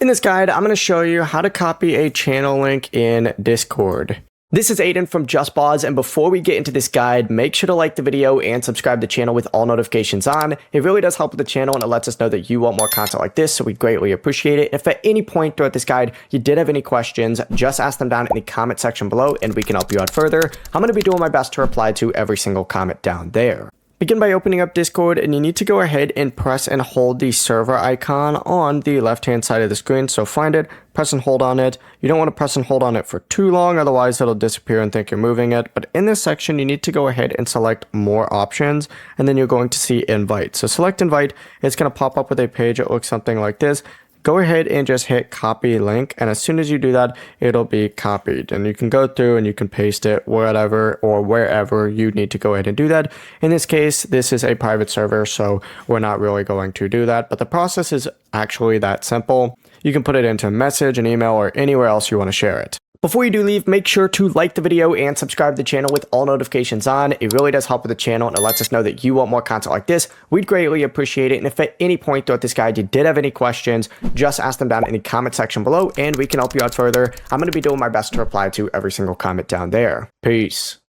In this guide, I'm going to show you how to copy a channel link in Discord. This is Aiden from JustBoz, and before we get into this guide, make sure to like the video and subscribe to the channel with all notifications on. It really does help with the channel and it lets us know that you want more content like this, so we greatly appreciate it. If at any point throughout this guide you did have any questions, just ask them down in the comment section below and we can help you out further. I'm going to be doing my best to reply to every single comment down there. Begin by opening up Discord, and you need to go ahead and press and hold the server icon on the left hand side of the screen. So find it, press and hold on it. You don't want to press and hold on it for too long, otherwise it'll disappear and think you're moving it. But in this section, you need to go ahead and select more options, and then you're going to see invite. So select invite. It's going to pop up with a page that looks something like this. Go ahead and just hit copy link, and as soon as you do that, it'll be copied, and you can go through and you can paste it whatever or wherever you need to go ahead and do that. In this case, this is a private server, so we're not really going to do that, but the process is actually that simple. You can put it into a message, an email, or anywhere else you want to share it. Before you do leave, make sure to like the video and subscribe to the channel with all notifications on. It really does help with the channel and it lets us know that you want more content like this. We'd greatly appreciate it. And if at any point throughout this guide you did have any questions, just ask them down in the comment section below and we can help you out further. I'm going to be doing my best to reply to every single comment down there. Peace.